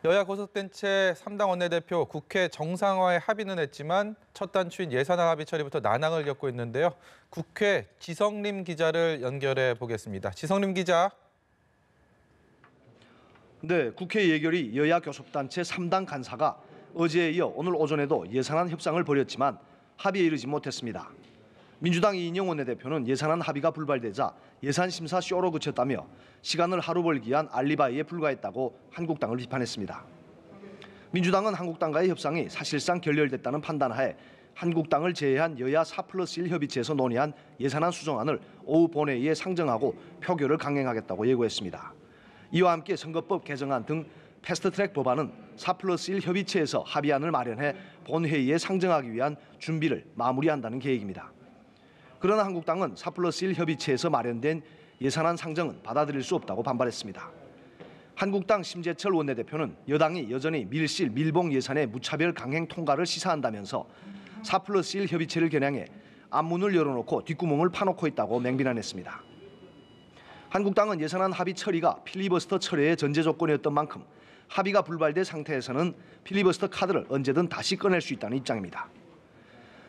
여야 고속단체 3당 원내대표 국회 정상화에 합의는 했지만 첫 단추인 예산안 합의 처리부터 난항을 겪고 있는데요. 국회 지성림 기자를 연결해 보겠습니다. 지성림 기자. 네, 국회 예결위 여야 교섭단체 3당 간사가 어제에 이어 오늘 오전에도 예산안 협상을 벌였지만 합의에 이르지 못했습니다. 민주당 이인영 원내대표는 예산안 합의가 불발되자 예산 심사 쇼로 그쳤다며 시간을 하루 벌기 위한 알리바이에 불과했다고 한국당을 비판했습니다. 민주당은 한국당과의 협상이 사실상 결렬됐다는 판단하에 한국당을 제외한 여야 4+1 협의체에서 논의한 예산안 수정안을 오후 본회의에 상정하고 표결을 강행하겠다고 예고했습니다. 이와 함께 선거법 개정안 등 패스트트랙 법안은 4+1 협의체에서 합의안을 마련해 본회의에 상정하기 위한 준비를 마무리한다는 계획입니다. 그러나 한국당은 4+1 협의체에서 마련된 예산안 상정은 받아들일 수 없다고 반발했습니다. 한국당 심재철 원내대표는 여당이 여전히 밀실, 밀봉 예산의 무차별 강행 통과를 시사한다면서 4+1 협의체를 겨냥해 앞문을 열어놓고 뒷구멍을 파놓고 있다고 맹비난했습니다. 한국당은 예산안 합의 처리가 필리버스터 철회의 전제 조건이었던 만큼 합의가 불발된 상태에서는 필리버스터 카드를 언제든 다시 꺼낼 수 있다는 입장입니다.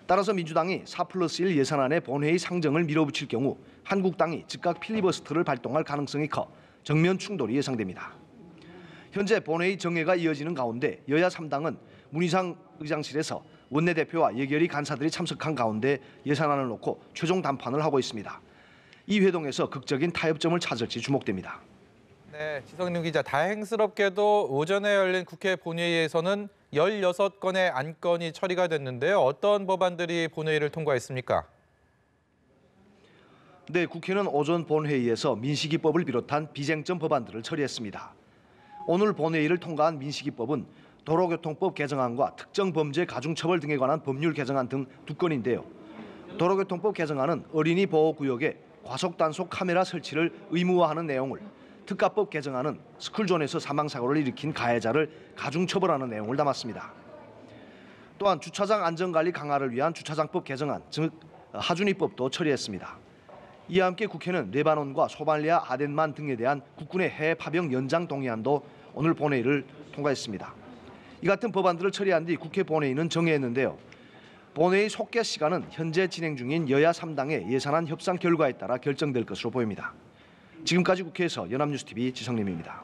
따라서 민주당이 4+1 예산안의 본회의 상정을 밀어붙일 경우 한국당이 즉각 필리버스터를 발동할 가능성이 커 정면 충돌이 예상됩니다. 현재 본회의 정회가 이어지는 가운데 여야 3당은 문희상 의장실에서 원내대표와 예결위 간사들이 참석한 가운데 예산안을 놓고 최종 담판을 하고 있습니다. 이 회동에서 극적인 타협점을 찾을지 주목됩니다. 네, 지성림 기자. 다행스럽게도 오전에 열린 국회 본회의에서는 16건의 안건이 처리가 됐는데요. 어떤 법안들이 본회의를 통과했습니까? 네, 국회는 오전 본회의에서 민식이법을 비롯한 비쟁점 법안들을 처리했습니다. 오늘 본회의를 통과한 민식이법은 도로교통법 개정안과 특정범죄 가중처벌 등에 관한 법률 개정안 등 2건인데요. 도로교통법 개정안은 어린이 보호구역에 과속단속 카메라 설치를 의무화하는 내용을, 특가법 개정안은 스쿨존에서 사망사고를 일으킨 가해자를 가중처벌하는 내용을 담았습니다. 또한 주차장 안전관리 강화를 위한 주차장법 개정안, 즉 하준위법도 처리했습니다. 이와 함께 국회는 레바논과 소말리아 아덴만 등에 대한 국군의 해외 파병 연장 동의안도 오늘 본회의를 통과했습니다. 이 같은 법안들을 처리한 뒤 국회 본회의는 정회했는데요. 본회의 속개 시간은 현재 진행 중인 여야 3당의 예산안 협상 결과에 따라 결정될 것으로 보입니다. 지금까지 국회에서 연합뉴스TV 지성림입니다.